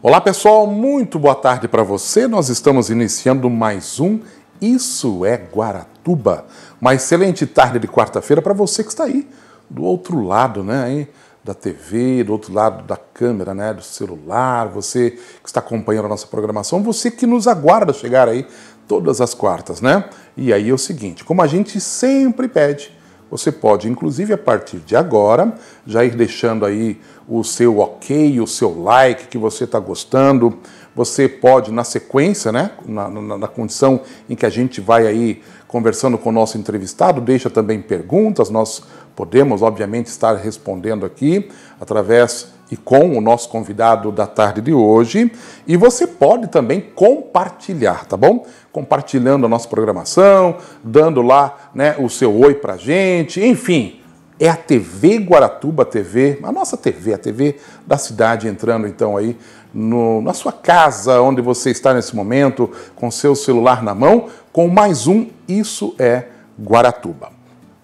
Olá pessoal, muito boa tarde para você. Nós estamos iniciando mais um Isso é Guaratuba. Uma excelente tarde de quarta-feira para você que está aí do outro lado, né, aí, da TV, do outro lado da câmera, né, do celular, você que está acompanhando a nossa programação, você que nos aguarda chegar aí todas as quartas, né? E aí é o seguinte, como a gente sempre pede, você pode, inclusive, a partir de agora, já ir deixando aí o seu ok, o seu like, que você está gostando. Você pode, na sequência, né, na condição em que a gente vai aí conversando com o nosso entrevistado, deixa também perguntas, nós podemos, obviamente, estar respondendo aqui através e com o nosso convidado da tarde de hoje. E você pode também compartilhar, tá bom? Compartilhando a nossa programação, dando lá, né, o seu oi pra gente, enfim. É a TV Guaratuba TV, a nossa TV, a TV da cidade, entrando então aí na sua casa, onde você está nesse momento, com seu celular na mão, com mais um Isso é Guaratuba.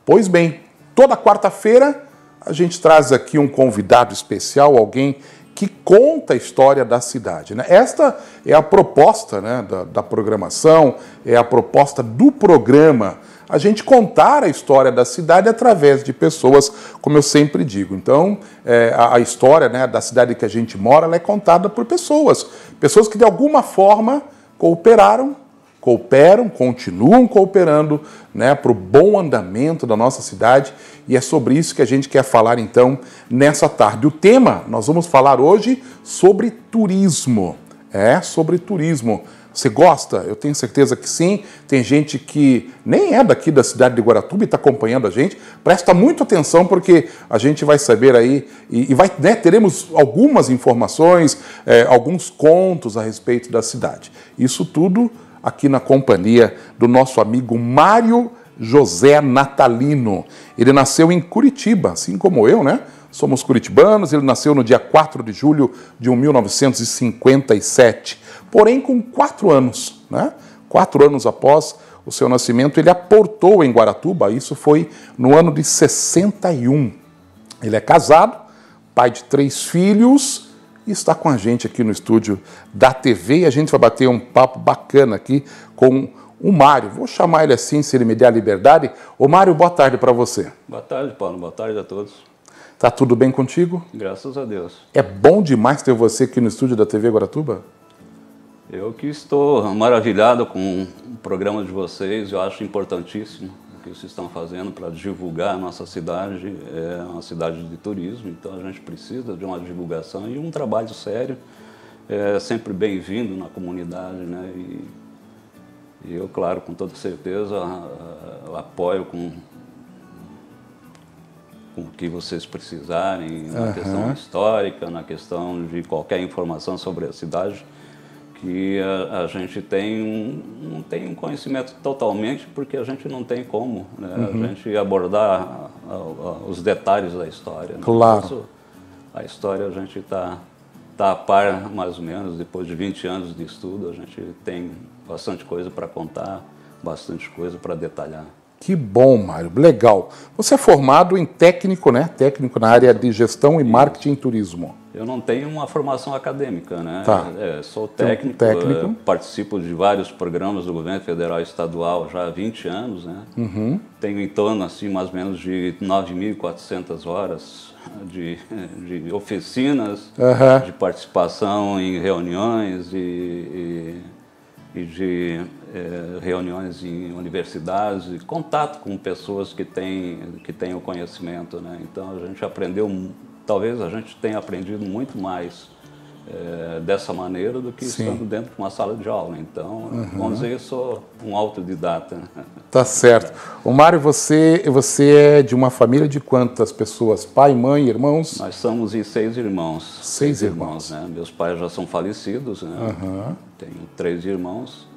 Pois bem, toda quarta-feira a gente traz aqui um convidado especial, alguém que conta a história da cidade, né? Esta é a proposta, né, da programação, é a proposta do programa, a gente contar a história da cidade através de pessoas, como eu sempre digo. Então, a história, né, da cidade que a gente mora, ela é contada por pessoas que de alguma forma cooperam, continuam cooperando, né, para o bom andamento da nossa cidade, e é sobre isso que a gente quer falar então nessa tarde. O tema, nós vamos falar hoje sobre turismo. Sobre turismo. Você gosta? Eu tenho certeza que sim. Tem gente que nem é daqui da cidade de Guaratuba e está acompanhando a gente. Presta muita atenção porque a gente vai saber aí e vai, né, teremos algumas informações, alguns contos a respeito da cidade. Isso tudo aqui na companhia do nosso amigo Mário José Natalino. Ele nasceu em Curitiba, assim como eu, né? Somos curitibanos. Ele nasceu no dia 4 de julho de 1957. Porém, com 4 anos, né? 4 anos após o seu nascimento, ele aportou em Guaratuba. Isso foi no ano de 61. Ele é casado, pai de 3 filhos e está com a gente aqui no estúdio da TV. E a gente vai bater um papo bacana aqui com o Mário. Vou chamar ele assim, se ele me der a liberdade. Ô Mário, boa tarde para você. Boa tarde, Paulo. Boa tarde a todos. Tá tudo bem contigo? Graças a Deus. É bom demais ter você aqui no estúdio da TV Guaratuba? Eu que estou maravilhado com o programa de vocês. Eu acho importantíssimo o que vocês estão fazendo para divulgar a nossa cidade. É uma cidade de turismo, então a gente precisa de uma divulgação e um trabalho sério. É sempre bem-vindo na comunidade, né? E eu, claro, com toda certeza, apoio com o que vocês precisarem, na questão histórica, na questão de qualquer informação sobre a cidade, que a gente não tem um conhecimento totalmente, porque a gente não tem como, né, a gente abordar os detalhes da história. Né? Claro. A história a gente está a par, mais ou menos, depois de 20 anos de estudo, a gente tem bastante coisa para contar, bastante coisa para detalhar. Que bom, Mário, legal. Você é formado em técnico, né? Técnico na área de gestão e marketing em turismo. Eu não tenho uma formação acadêmica, né? Tá. Sou técnico, participo de vários programas do governo federal e estadual já há 20 anos, né? Tenho em torno, assim, mais ou menos de 9.400 horas de oficinas, de participação em reuniões e de reuniões em universidades, e contato com pessoas que têm o conhecimento, né? Então a gente aprendeu, talvez a gente tenha aprendido muito mais dessa maneira do que estando dentro de uma sala de aula. Então, vamos dizer, eu sou um autodidata. Tá certo. O Mário, você é de uma família de quantas pessoas? Pai, mãe, irmãos? Nós somos em 6 irmãos. 6 irmãos. Né? Meus pais já são falecidos, né? Tenho 3 irmãos,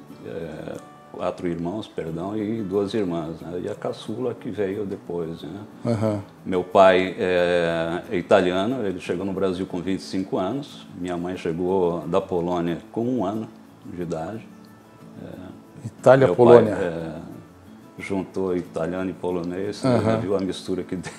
4 irmãos, perdão, e 2 irmãs, né? E a caçula que veio depois, né? Meu pai é italiano, ele chegou no Brasil com 25 anos. Minha mãe chegou da Polônia com 1 ano de idade. Itália, Polônia. Pai, juntou italiano e polonês, viu a mistura que deu.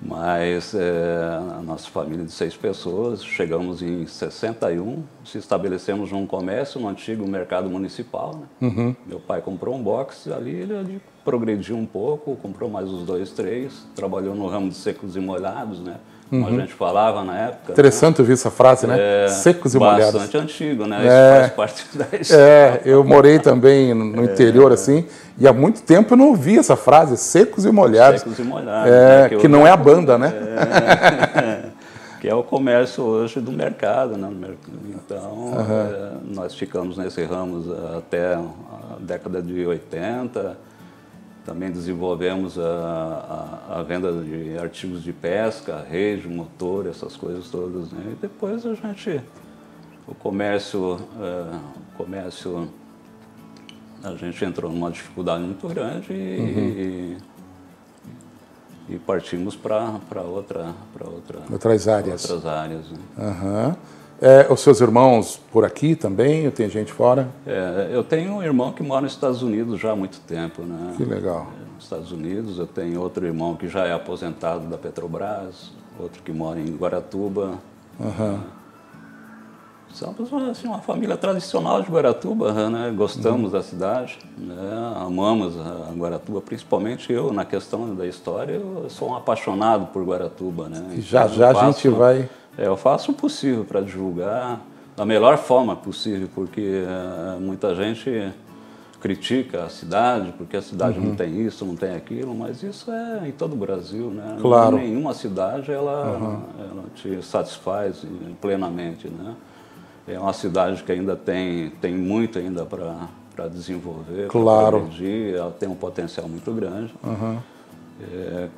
Mas a nossa família de 6 pessoas, chegamos em 61, se estabelecemos num comércio no antigo mercado municipal, né? Meu pai comprou um box ali, ele progrediu um pouco, comprou mais uns 2, 3, trabalhou no ramo de secos e molhados, né? Como a gente falava na época. Interessante ouvir essa frase, né? Secos e molhados. Bastante antigo, né? Isso faz parte da história. Eu morei também no interior, assim, e há muito tempo eu não ouvi essa frase, secos e molhados. Secos e molhados. Né? Que não é a banda, né? Que é o comércio hoje do mercado, né? Então, nós ficamos nesse ramo até a década de 80. Também desenvolvemos a venda de artigos de pesca, rede, motor, essas coisas todas. Né? E depois o comércio, a gente entrou numa dificuldade muito grande e partimos para outras áreas. Outras áreas, né? Os seus irmãos por aqui também? Ou tem gente fora? Eu tenho um irmão que mora nos Estados Unidos já há muito tempo. Né? Que legal. Nos Estados Unidos, eu tenho outro irmão que já é aposentado da Petrobras, outro que mora em Guaratuba. Somos assim, uma família tradicional de Guaratuba, né? Gostamos da cidade, né? Amamos a Guaratuba, principalmente eu, na questão da história, eu sou um apaixonado por Guaratuba. Né? Já a gente vai... eu faço o possível para divulgar da melhor forma possível, porque muita gente critica a cidade, porque a cidade não tem isso, não tem aquilo, mas isso é em todo o Brasil, né? Claro. Nenhuma cidade ela te satisfaz plenamente, né? É uma cidade que ainda tem muito ainda para desenvolver, claro, para progredir, ela tem um potencial muito grande.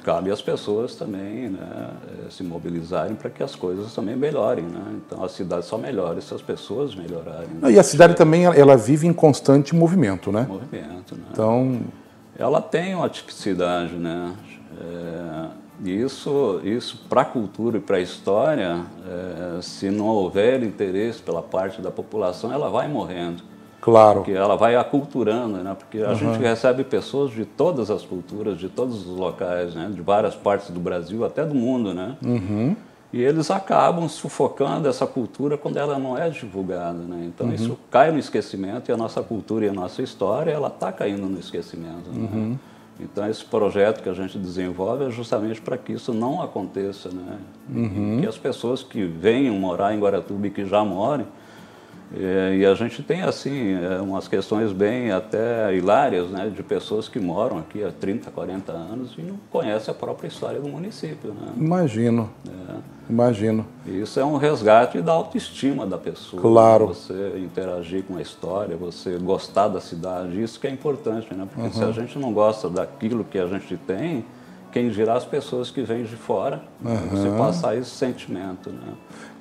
Cabe às pessoas também, né, se mobilizarem para que as coisas também melhorem, né? Então a cidade só melhora se as pessoas melhorarem. Né? E a cidade também ela vive em constante movimento, né? Movimento, né? Então ela tem uma tipicidade, né? Isso para a cultura e para a história, se não houver interesse pela parte da população, ela vai morrendo. Claro. Porque ela vai aculturando, né? Porque a gente recebe pessoas de todas as culturas, de todos os locais, né? De várias partes do Brasil, até do mundo, né? E eles acabam sufocando essa cultura quando ela não é divulgada, né? Então isso cai no esquecimento e a nossa cultura e a nossa história, ela está caindo no esquecimento, né? Então esse projeto que a gente desenvolve é justamente para que isso não aconteça, né? E que as pessoas que venham morar em Guaratuba e que já morem, e a gente tem, assim, umas questões bem até hilárias, né, de pessoas que moram aqui há 30, 40 anos e não conhecem a própria história do município, né? Imagino. Imagino. Isso é um resgate da autoestima da pessoa. Claro. Né? Você interagir com a história, você gostar da cidade, isso que é importante, né? Porque se a gente não gosta daquilo que a gente tem, quem dirá as pessoas que vêm de fora, você passar esse sentimento, né?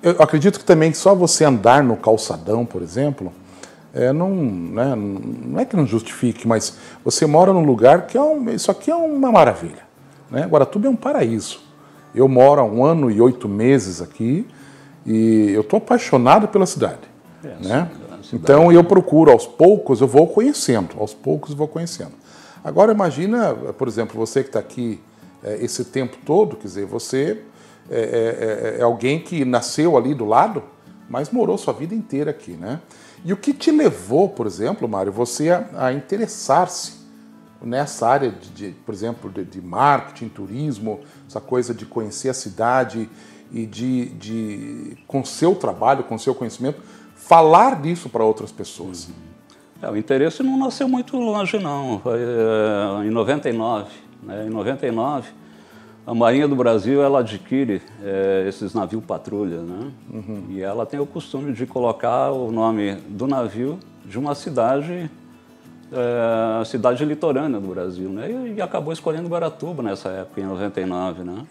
Eu acredito que também só você andar no calçadão, por exemplo, não é que não justifique, mas você mora num lugar que isso aqui é uma maravilha, né? Guaratuba é um paraíso. Eu moro há 1 ano e 8 meses aqui e eu estou apaixonado pela cidade, né? Então eu procuro, aos poucos eu vou conhecendo, Agora imagina, por exemplo, você que está aqui esse tempo todo, quer dizer, você é alguém que nasceu ali do lado, mas morou sua vida inteira aqui, né? E o que te levou, por exemplo, Mário, você a interessar-se nessa área, por exemplo, de marketing, turismo, essa coisa de conhecer a cidade e com seu trabalho, com seu conhecimento, falar disso para outras pessoas? O interesse não nasceu muito longe, não. Foi em 99. Né? Em 99, a Marinha do Brasil ela adquire esses navios patrulha, né? E ela tem o costume de colocar o nome do navio de uma cidade, cidade litorânea do Brasil, né? E acabou escolhendo Guaratuba nessa época, em 99, né?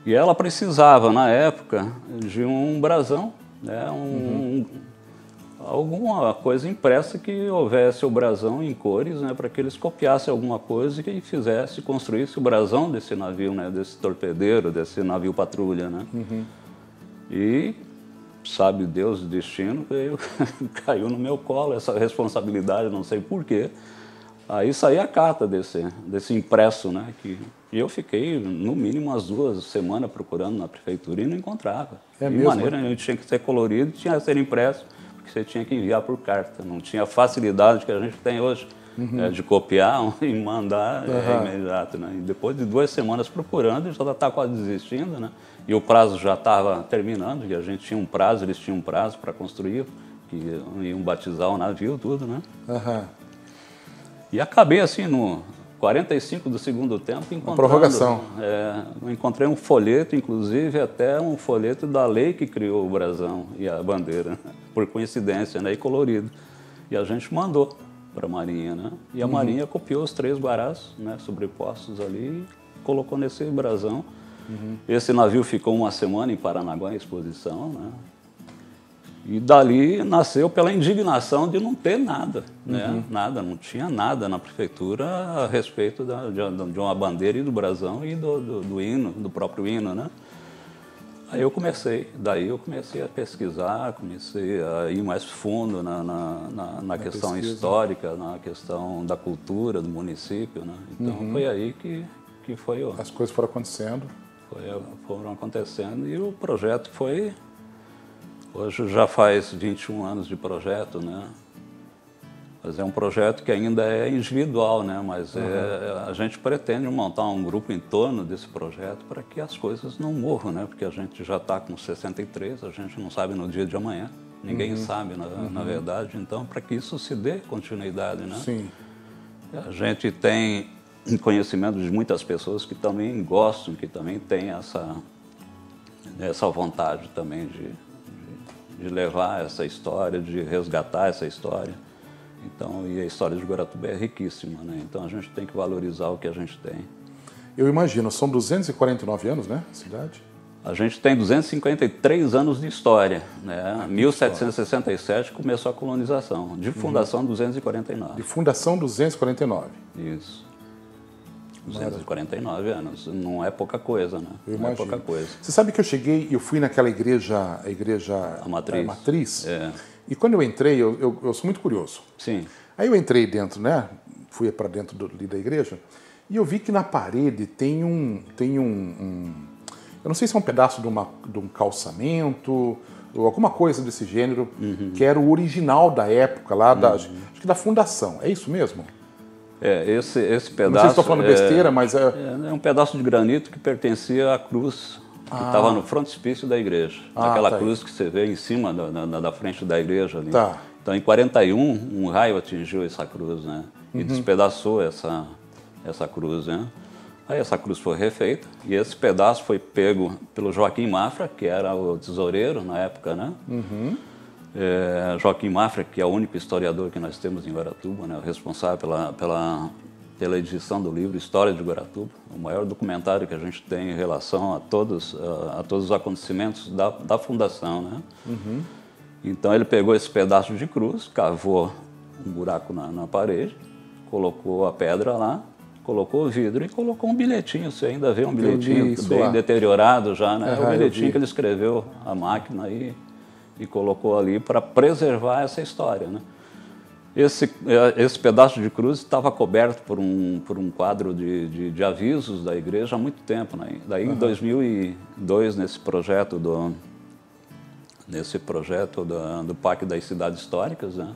E ela precisava, na época, de um brasão, né? Alguma coisa impressa que houvesse o brasão em cores, né, para que eles copiassem alguma coisa e construísse o brasão desse navio, né, desse torpedeiro, desse navio patrulha, né. E sabe Deus o destino, caiu no meu colo essa responsabilidade, não sei porquê. Aí saía a carta desse impresso, né? E eu fiquei, no mínimo, umas 2 semanas procurando na prefeitura e não encontrava. É de mesmo? maneira, ele tinha que ser colorido, tinha que ser impresso, porque você tinha que enviar por carta. Não tinha a facilidade que a gente tem hoje, de copiar e mandar imediato, né? E depois de 2 semanas procurando, já estava quase desistindo, né? E o prazo já estava terminando, e a gente tinha um prazo, eles tinham um prazo para construir, que iam batizar o navio, tudo, né? E acabei assim no 45 do segundo tempo encontrando... Uma prorrogação. Eu encontrei um folheto, inclusive até um folheto da lei que criou o brasão e a bandeira, por coincidência, né? E colorido. E a gente mandou para a Marinha, né? E a Marinha copiou os 3 guarás, né, sobrepostos ali e colocou nesse brasão. Esse navio ficou 1 semana em Paranaguá em exposição, né? E dali nasceu pela indignação de não ter nada, né? Nada, não tinha nada na prefeitura a respeito de uma bandeira e do brasão e do hino, do próprio hino, né? Daí eu comecei a pesquisar, comecei a ir mais fundo na questão pesquisa histórica, na questão da cultura do município, né? Então foi aí que foi... As coisas foram acontecendo. Foram acontecendo e o projeto foi... Hoje já faz 21 anos de projeto, né? Mas é um projeto que ainda é individual, né? Mas a gente pretende montar um grupo em torno desse projeto para que as coisas não morram, né? Porque a gente já está com 63, a gente não sabe no dia de amanhã. Ninguém sabe, na verdade. Então, para que isso se dê continuidade, né? Sim. A gente tem conhecimento de muitas pessoas que também gostam, que também têm essa vontade também de levar essa história, de resgatar essa história. Então, e a história de Guaratuba é riquíssima, né? Então a gente tem que valorizar o que a gente tem. Eu imagino, são 249 anos, né, a cidade? A gente tem 253 anos de história, né? 1767 começou a colonização, de fundação 249. De fundação 249. Isso. 249 anos, não é pouca coisa, né? Não é pouca coisa. Você sabe que eu fui naquela igreja, a Matriz. E quando eu entrei, eu sou muito curioso. Sim. Aí eu entrei dentro, né? Fui para dentro da igreja e eu vi que na parede tem um eu não sei se é um pedaço de um calçamento ou alguma coisa desse gênero, que era o original da época lá, acho que da fundação. É isso mesmo? Esse pedaço... Não sei se estou falando besteira, mas... É um pedaço de granito que pertencia à cruz que estava no frontispício da igreja. Aquela cruz que você vê em cima da frente da igreja ali. Tá. Então, em 41, um raio atingiu essa cruz, né? E despedaçou essa cruz, né? Aí essa cruz foi refeita e esse pedaço foi pego pelo Joaquim Mafra, que era o tesoureiro na época, né? Joaquim Mafra, que é o único historiador que nós temos em Guaratuba, né? O responsável pela edição do livro História de Guaratuba, o maior documentário que a gente tem em relação a todos os acontecimentos da fundação, né? Então ele pegou esse pedaço de cruz, cavou um buraco na parede, colocou a pedra lá, colocou o vidro e colocou um bilhetinho. Você ainda vê um bilhetinho bem deteriorado já, né? O bilhetinho que ele escreveu à máquina e colocou ali para preservar essa história, né? Esse pedaço de cruz estava coberto por um quadro de avisos da igreja há muito tempo, né? Daí em 2002, nesse projeto do Parque das Cidades Históricas, né?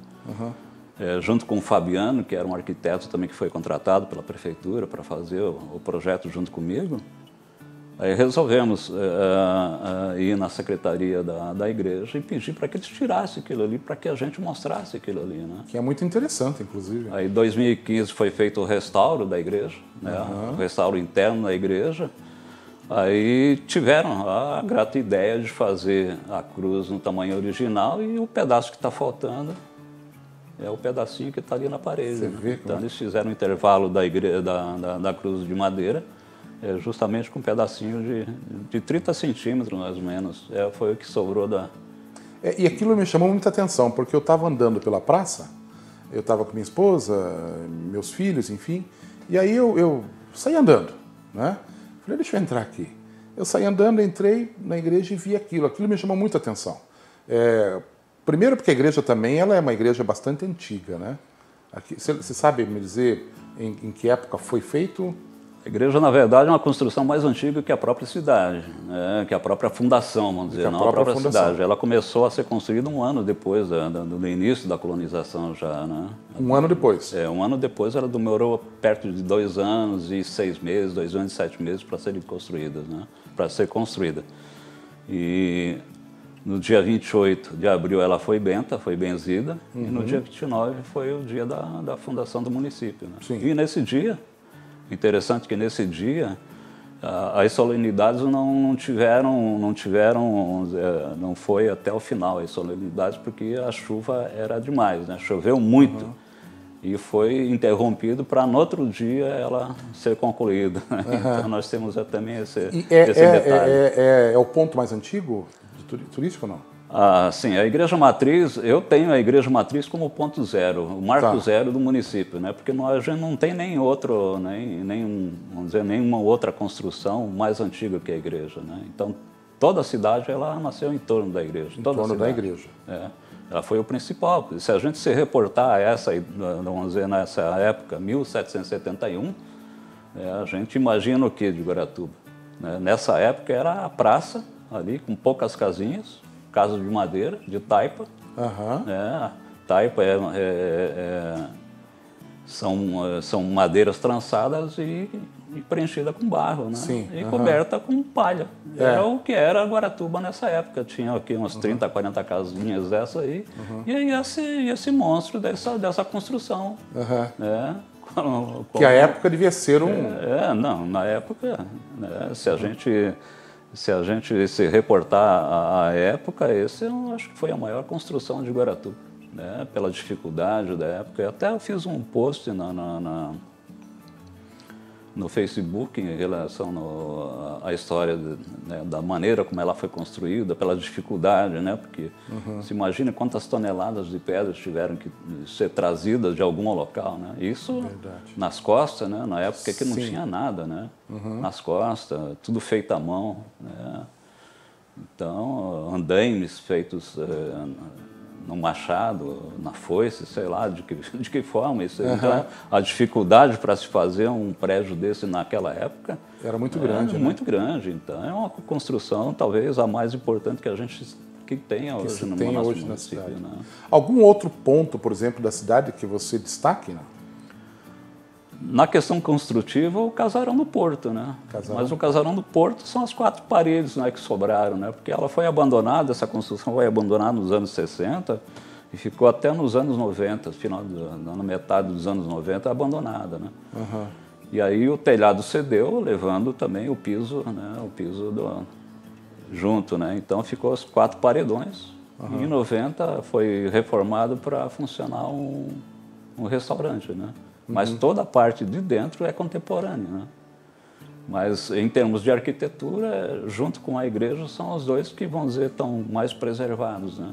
Junto com o Fabiano, que era um arquiteto também que foi contratado pela prefeitura para fazer o projeto junto comigo, aí resolvemos ir na secretaria da igreja e pedir para que eles tirassem aquilo ali, para que a gente mostrasse aquilo ali, né? Que é muito interessante, inclusive. Aí em 2015 foi feito o restauro da igreja, né? O restauro interno da igreja. Aí tiveram a grata ideia de fazer a cruz no tamanho original e o pedaço que está faltando é o pedacinho que está ali na parede. Você vê, então eles fizeram um intervalo da cruz de madeira, justamente com um pedacinho de 30 centímetros, mais ou menos. Foi o que sobrou da... E aquilo me chamou muita atenção, porque eu estava andando pela praça, eu estava com minha esposa, meus filhos, enfim, e aí eu saí andando, né? Falei, deixa eu entrar aqui. Eu saí andando, entrei na igreja e vi aquilo. Aquilo me chamou muita atenção. Primeiro porque a igreja também ela é uma igreja bastante antiga, né? Você sabe me dizer em que época foi feito? A igreja, na verdade, é uma construção mais antiga que a própria cidade, né? Que a própria fundação, vamos dizer, não a própria cidade. Ela começou a ser construída um ano depois do início da colonização já, né? Um ano depois? Um ano depois ela demorou perto de 2 anos e 6 meses, 2 anos e 7 meses para serem construídas, né? Para ser construída. E no dia 28 de abril ela foi benzida, e no dia 29 foi o dia da fundação do município, né? Sim. E nesse dia, interessante que nesse dia as solenidades não foi até o final as solenidades, porque a chuva era demais, né? Choveu muito e foi interrompido para no outro dia ela ser concluída. Então nós temos também esse detalhe. É o ponto mais antigo turístico ou não? Sim, a Igreja Matriz, eu tenho a Igreja Matriz como ponto zero, o marco zero do município, né? Porque a gente não tem nenhuma outra construção mais antiga que a igreja, né? Então, toda a cidade ela nasceu em torno da igreja. Em torno da igreja. Ela foi o principal. Se a gente se reportar vamos dizer, nessa época, 1771, a gente imagina o que de Guaratuba? Né? Nessa época era a praça, ali com poucas casinhas, casa de madeira, de taipa. Taipa são madeiras trançadas e preenchida com barro, né? Sim, e coberta com palha. Era o que era Guaratuba nessa época. Tinha aqui umas 30, 40 casinhas dessa aí. E aí esse monstro dessa construção. Né? Que a época devia ser não, na época, né? Se a gente se reportar à época, eu acho que foi a maior construção de Guaratuba, né? Pela dificuldade da época. Até eu fiz um post no Facebook em relação à história, né, da maneira como ela foi construída, pela dificuldade, né? Porque se imagina quantas toneladas de pedras tiveram que ser trazidas de algum local, né? Isso nas costas, né? Na época que não tinha nada, né? Nas costas, tudo feito à mão, né? Então, andaimes feitos no machado, na foice, sei lá de que forma isso. Então, a dificuldade para se fazer um prédio desse naquela época era muito grande. Muito grande. Então, é uma construção talvez a mais importante que a gente tenha hoje no nosso município. Né? Algum outro ponto, por exemplo, da cidade que você destaque? Né? Na questão construtiva, o casarão do Porto, né? Mas o casarão do Porto são as 4 paredes, né, que sobraram, né? Porque ela foi abandonada, essa construção foi abandonada nos anos 60 e ficou até nos anos 90, na metade dos anos 90, abandonada, né? E aí o telhado cedeu, levando também o piso, né? O piso junto, né? Então ficou os 4 paredões. E em 90 foi reformado para funcionar um restaurante, né? Mas toda a parte de dentro é contemporânea, né? Mas em termos de arquitetura, junto com a igreja, são os dois que, vamos dizer, estão mais preservados, né?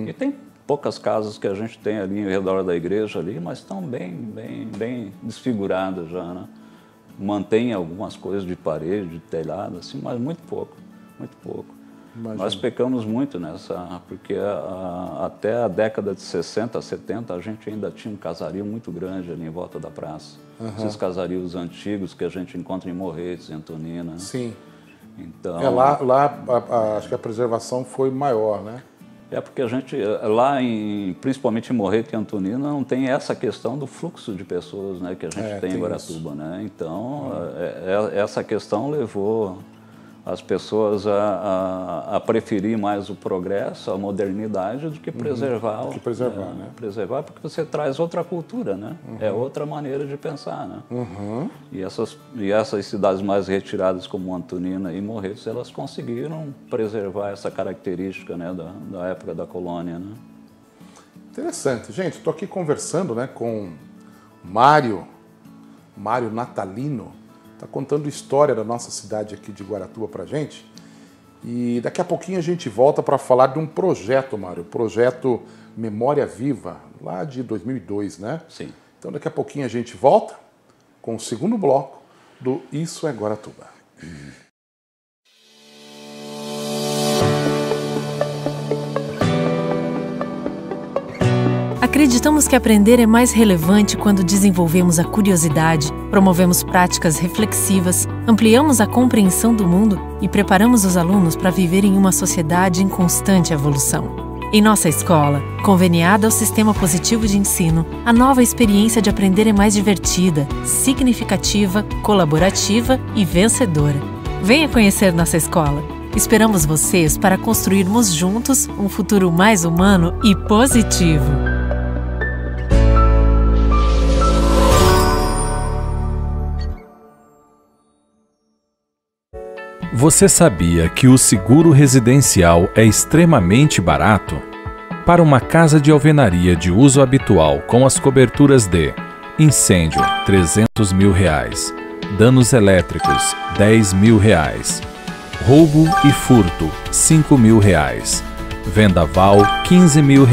E tem poucas casas que a gente tem ali ao redor da igreja ali, mas estão bem desfiguradas já, né? Mantém algumas coisas de parede, de telhado, assim, mas muito pouco, muito pouco. Imagina. Nós pecamos muito nessa, porque até a década de 60, 70, a gente ainda tinha um casario muito grande ali em volta da praça. Esses casarios antigos que a gente encontra em Morretes, em Antonina. Sim. Então, acho que a preservação foi maior, né? Porque a gente, principalmente em Morretes e Antonina, não tem essa questão do fluxo de pessoas, né, que a gente tem em Guaratuba, né? Então, essa questão levou as pessoas a preferir mais o progresso, a modernidade, do que preservar. Né? Preservar porque você traz outra cultura, né? É outra maneira de pensar, né? E essas cidades mais retiradas como Antonina e Morretes, elas conseguiram preservar essa característica, né, da época da colônia, né? Interessante. Gente, estou aqui conversando, né, com Mário Natalino. Está contando história da nossa cidade aqui de Guaratuba para a gente. E daqui a pouquinho a gente volta para falar de um projeto, Mário. Projeto Memória Viva, lá de 2002, né? Sim. Então daqui a pouquinho a gente volta com o segundo bloco do Isso é Guaratuba. A Acreditamos que aprender é mais relevante quando desenvolvemos a curiosidade, promovemos práticas reflexivas, ampliamos a compreensão do mundo e preparamos os alunos para viver em uma sociedade em constante evolução. Em nossa escola, conveniada ao Sistema Positivo de Ensino, a nova experiência de aprender é mais divertida, significativa, colaborativa e vencedora. Venha conhecer nossa escola. Esperamos vocês para construirmos juntos um futuro mais humano e positivo. Você sabia que o seguro residencial é extremamente barato? Para uma casa de alvenaria de uso habitual com as coberturas de incêndio, R$300 mil, danos elétricos, R$10 mil, roubo e furto, R$5 mil, vendaval, R$15 mil,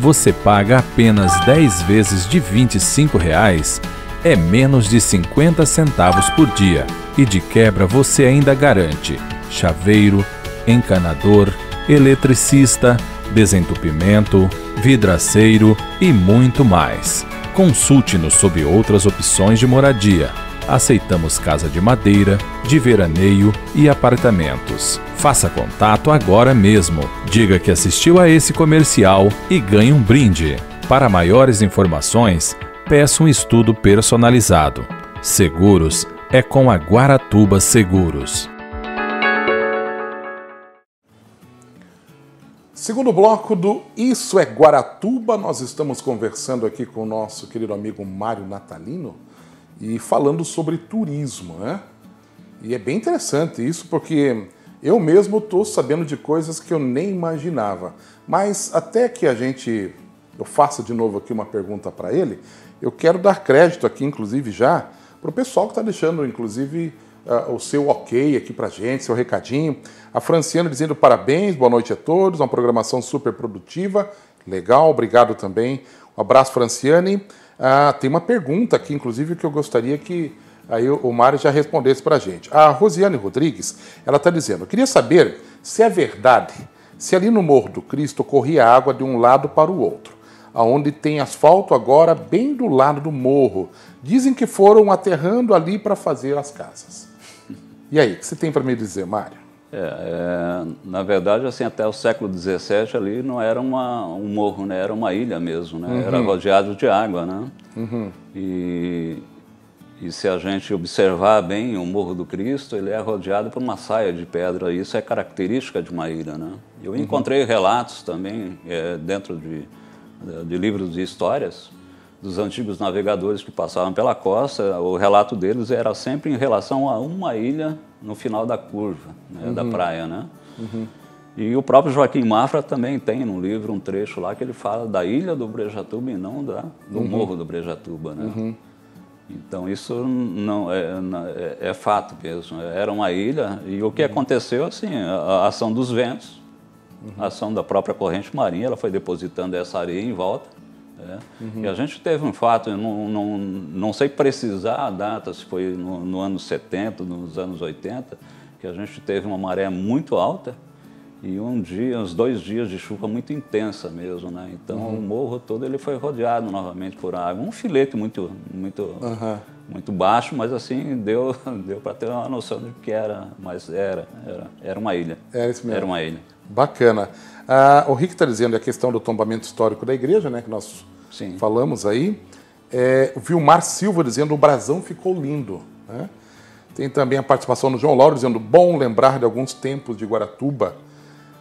você paga apenas 10 vezes de R$25, é menos de 50 centavos por dia. E de quebra você ainda garante chaveiro, encanador, eletricista, desentupimento, vidraceiro e muito mais. Consulte-nos sobre outras opções de moradia. Aceitamos casa de madeira, de veraneio e apartamentos. Faça contato agora mesmo. Diga que assistiu a esse comercial e ganhe um brinde. Para maiores informações, peça um estudo personalizado. Seguros é com a Guaratuba Seguros. Segundo bloco do Isso é Guaratuba, nós estamos conversando aqui com o nosso querido amigo Mário Natalino e falando sobre turismo, né? E é bem interessante isso, porque eu mesmo estou sabendo de coisas que eu nem imaginava. Mas até que eu faça de novo aqui uma pergunta para ele, eu quero dar crédito aqui, inclusive já, para o pessoal que está deixando, inclusive, o seu ok aqui para a gente, seu recadinho. A Franciana dizendo parabéns, boa noite a todos, uma programação super produtiva, legal, obrigado também. Um abraço, Franciane. Tem uma pergunta aqui, inclusive, que eu gostaria que aí o Mário já respondesse para a gente. A Rosiane Rodrigues, ela está dizendo, eu queria saber se é verdade, se ali no Morro do Cristo corria água de um lado para o outro, aonde tem asfalto agora bem do lado do morro. Dizem que foram aterrando ali para fazer as casas. E aí, o que você tem para me dizer, Mário? Na verdade, assim, até o século XVII ali não era um morro, né? Era uma ilha mesmo, né? Era rodeado de água, né? E se a gente observar bem o Morro do Cristo, ele é rodeado por uma saia de pedra. Isso é característica de uma ilha, né? Eu encontrei relatos também dentro de livros de histórias dos antigos navegadores que passavam pela costa. O relato deles era sempre em relação a uma ilha no final da curva, né, da praia, né? E o próprio Joaquim Mafra também tem no livro um trecho lá que ele fala da ilha do Brejatuba e não do Morro do Brejatuba, né? Então isso não é fato mesmo. Era uma ilha e o que aconteceu, assim, a ação dos ventos, a ação da própria corrente marinha, ela foi depositando essa areia em volta. E a gente teve um fato, eu não sei precisar a data, se foi no ano 70, nos anos 80, que a gente teve uma maré muito alta e uns 2 dias de chuva muito intensa mesmo, né? Então o morro todo ele foi rodeado novamente por água, um filete muito baixo, mas assim deu para ter uma noção de que era, mas era uma ilha. Era isso mesmo. Era uma ilha. Bacana. O Rick está dizendo a questão do tombamento histórico da igreja, né, que nós falamos aí. O Vilmar Silva dizendo o brasão ficou lindo, né? Tem também a participação do João Lauro dizendo bom lembrar de alguns tempos de Guaratuba.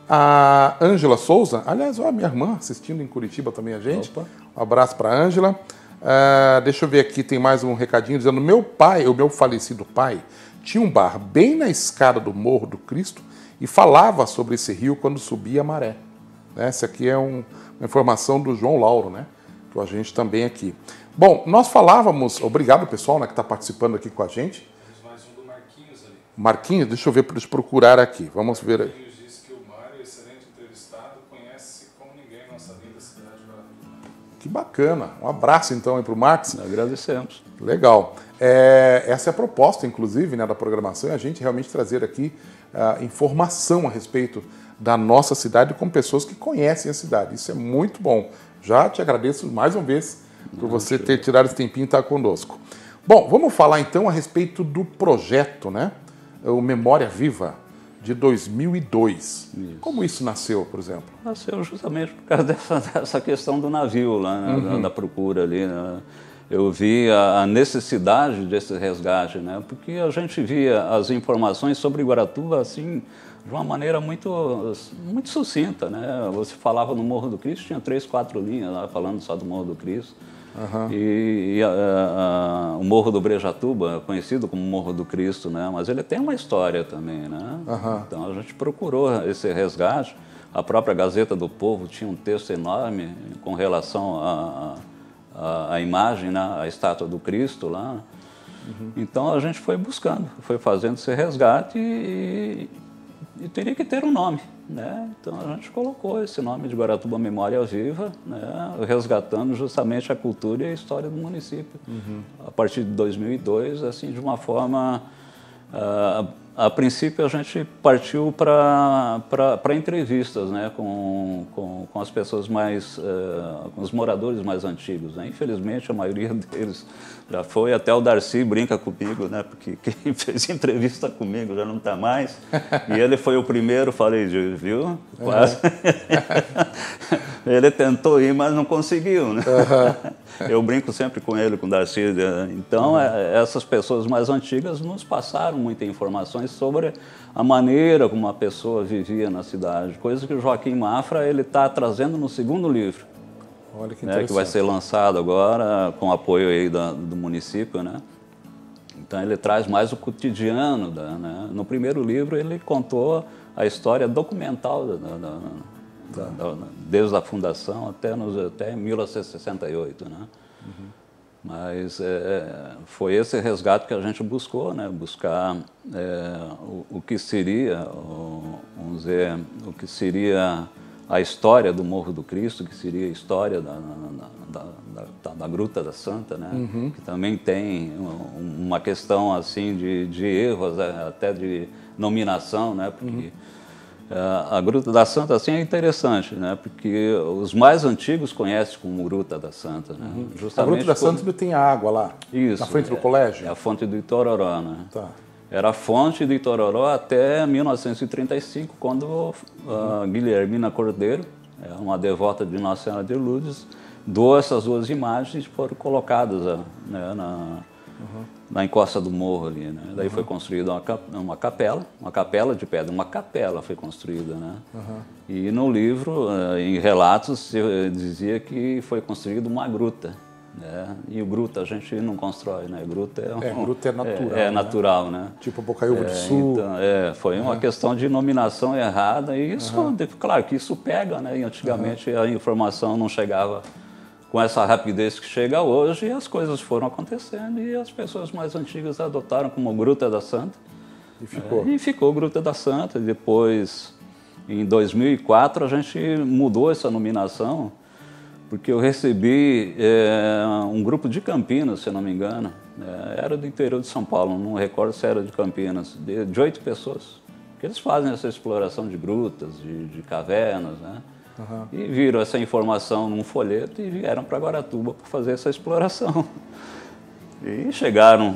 A Ângela Souza, aliás, a minha irmã assistindo em Curitiba também a gente. Opa. Um abraço para a Ângela. Deixa eu ver aqui, tem mais um recadinho dizendo o meu falecido pai, tinha um bar bem na escada do Morro do Cristo e falava sobre esse rio quando subia a maré. Essa aqui é uma informação do João Lauro, né? Que a gente também aqui. Bom, nós falávamos, obrigado pessoal, né, que está participando aqui com a gente. Temos mais um do Marquinhos ali. Marquinhos, deixa eu procurar aqui, vamos ver aí. Marquinhos disse que o Mário, excelente entrevistado, conhece como ninguém nossa linda cidade de Guaratuba. Que bacana, um abraço então aí para o Marcos. Agradecemos. Legal. Essa é a proposta, inclusive, né, da programação, é a gente realmente trazer aqui informação a respeito da nossa cidade com pessoas que conhecem a cidade. Isso é muito bom. Já te agradeço mais uma vez por você ter tirado esse tempinho e estar conosco. Bom, vamos falar então a respeito do projeto, né? O Memória Viva, de 2002. Isso. Como isso nasceu, por exemplo? Nasceu justamente por causa dessa questão do navio lá, né? Da procura ali, né? Eu vi a necessidade desse resgate, né? Porque a gente via as informações sobre Guaratuba assim, de uma maneira muito sucinta, né? Você falava no Morro do Cristo, tinha 3, 4 linhas lá falando só do Morro do Cristo. E o Morro do Brejatuba, conhecido como Morro do Cristo, né? Mas ele tem uma história também, né? Então a gente procurou esse resgate. A própria Gazeta do Povo tinha um texto enorme com relação à imagem, né? A estátua do Cristo lá. Então a gente foi buscando, foi fazendo esse resgate e teria que ter um nome, né? Então a gente colocou esse nome de Guaratuba Memória Viva, né? Resgatando justamente a cultura e a história do município. A partir de 2002, assim, de uma forma... a princípio a gente partiu para entrevistas, né? com as pessoas mais... com os moradores mais antigos, né? Infelizmente a maioria deles já foi, até o Darcy brinca comigo, né? Porque quem fez entrevista comigo já não está mais, e ele foi o primeiro, falei, viu? Quase. Ele tentou ir, mas não conseguiu, né? Eu brinco sempre com ele, com o Darcy. Então, essas pessoas mais antigas nos passaram muitas informações sobre a maneira como a pessoa vivia na cidade, coisa que o Joaquim Mafra está trazendo no segundo livro. Olha que interessante. Que vai ser lançado agora, com apoio aí do município, né? Então ele traz mais o cotidiano, né? No primeiro livro ele contou a história documental desde a fundação até 1968, né? Mas foi esse resgate que a gente buscou, né? Buscar o que seria, vamos dizer, o que seria a história do Morro do Cristo, que seria a história da Gruta da Santa, né? Que também tem uma questão assim de erros, até de nominação, né? Porque a Gruta da Santa assim é interessante, né? Porque os mais antigos conhecem como Gruta da Santa, né? Justamente a Gruta da Santa tem água lá, isso, na frente do colégio? É a fonte do Itororó, né? Tá. Era a fonte do Itororó até 1935, quando a Guilhermina Cordeiro, uma devota de Nossa Senhora de Lourdes, doou essas duas imagens e foram colocadas, né, na encosta do morro ali, né? Daí foi construída uma capela de pedra, uma capela foi construída, né? E no livro, em relatos, dizia que foi construída uma gruta. E o gruta a gente não constrói, né? Gruta gruta é natural. É natural, né? Tipo Bocaiúva do Sul. Então, foi uma questão de nominação errada e isso, claro que isso pega, né? E antigamente a informação não chegava com essa rapidez que chega hoje e as coisas foram acontecendo e as pessoas mais antigas adotaram como Gruta da Santa. E ficou. E ficou Gruta da Santa. E depois, em 2004, a gente mudou essa nominação, porque eu recebi um grupo de Campinas, se não me engano, era do interior de São Paulo, não recordo se era de Campinas, de 8 pessoas, que eles fazem essa exploração de grutas, de cavernas, né? E viram essa informação num folheto e vieram para Guaratuba para fazer essa exploração. E chegaram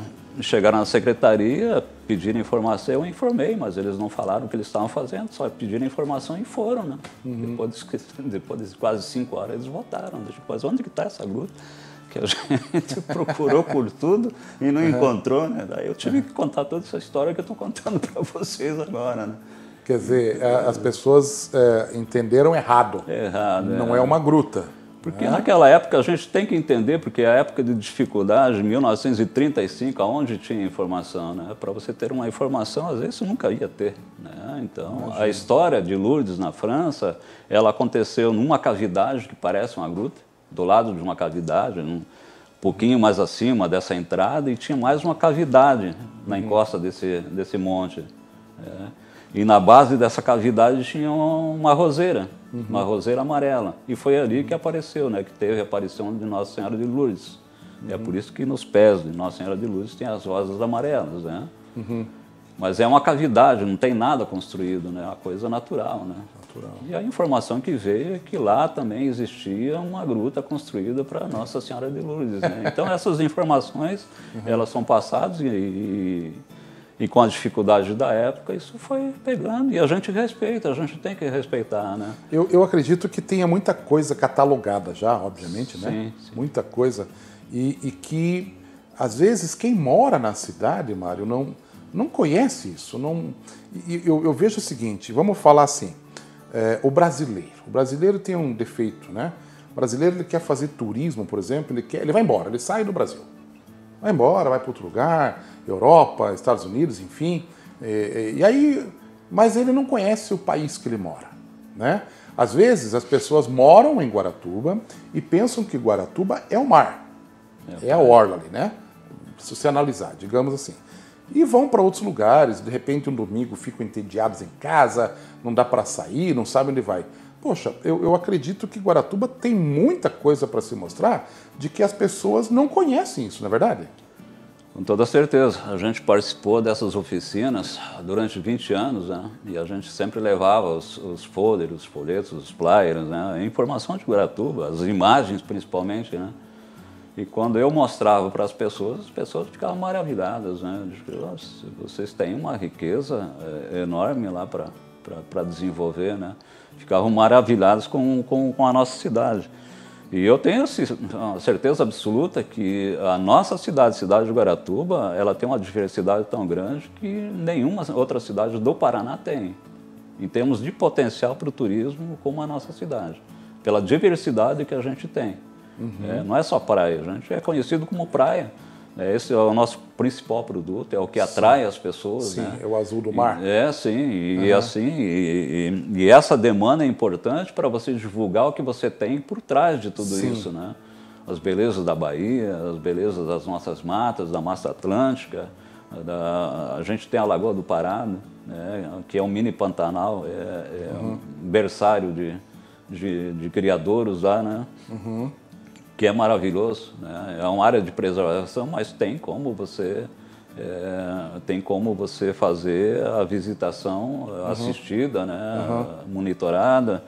na secretaria, pediram informação, eu informei, mas eles não falaram o que eles estavam fazendo, só pediram informação e foram, né? Depois de quase 5 horas eles voltaram. Mas onde que está essa gruta? Que a gente procurou por tudo e não encontrou, né? Daí eu tive que contar toda essa história que eu estou contando para vocês agora, né? Quer dizer, as pessoas entenderam errado. Não é uma gruta. Porque naquela época a gente tem que entender, porque a época de dificuldade, 1935, aonde tinha informação, né? Para você ter uma informação, às vezes você nunca ia ter, né? Então, a história de Lourdes na França, ela aconteceu numa cavidade que parece uma gruta, do lado de uma cavidade, um pouquinho mais acima dessa entrada, e tinha mais uma cavidade na encosta desse monte. E na base dessa cavidade tinha uma roseira amarela. E foi ali que apareceu, né? Que teve a aparição de Nossa Senhora de Lourdes. É por isso que nos pés de Nossa Senhora de Lourdes tem as rosas amarelas, né? Mas é uma cavidade, não tem nada construído, né? É uma coisa natural, né? natural. E a informação que veio é que lá também existia uma gruta construída para Nossa Senhora de Lourdes, né? Então essas informações, elas são passadas e com a dificuldade da época, isso foi pegando. E a gente respeita, a gente tem que respeitar, né? Eu acredito que tenha muita coisa catalogada já, obviamente, né? Sim, sim. Muita coisa. E que, às vezes, quem mora na cidade, Mário, não conhece isso. Eu vejo o seguinte, vamos falar assim, o brasileiro tem um defeito, né? O brasileiro ele quer fazer turismo, por exemplo, ele vai embora, ele sai do Brasil. Vai embora, vai para outro lugar, Europa, Estados Unidos, enfim. E aí, mas ele não conhece o país que ele mora, né? Às vezes as pessoas moram em Guaratuba e pensam que Guaratuba é o mar, é a orla ali, né? Se você analisar, digamos assim. E vão para outros lugares, de repente um domingo ficam entediados em casa, não dá para sair, não sabem onde vai. Poxa, eu acredito que Guaratuba tem muita coisa para se mostrar de que as pessoas não conhecem isso, não é verdade? Com toda certeza. A gente participou dessas oficinas durante 20 anos, né? E a gente sempre levava os folders, os folhetos, os flyers, né? A informação de Guaratuba, as imagens principalmente, né? E quando eu mostrava para as pessoas ficavam maravilhadas, né? Vocês têm uma riqueza enorme lá para desenvolver, né? Ficavam maravilhados com a nossa cidade. E eu tenho a certeza absoluta que a nossa cidade de Guaratuba, ela tem uma diversidade tão grande que nenhuma outra cidade do Paraná tem, em termos de potencial para o turismo, como a nossa cidade, pela diversidade que a gente tem. Não é só praia, a gente é conhecido como praia. Esse é o nosso principal produto, é o que atrai as pessoas. Sim, né? É o azul do mar. E essa demanda é importante para você divulgar o que você tem por trás de tudo isso, né? As belezas da Bahia, as belezas das nossas matas, da Mata Atlântica, a gente tem a Lagoa do Pará, né? Que é um mini Pantanal, um berçário de criadouros lá, né? Que é maravilhoso, né? É uma área de preservação, mas tem como você fazer a visitação assistida, né? Monitorada,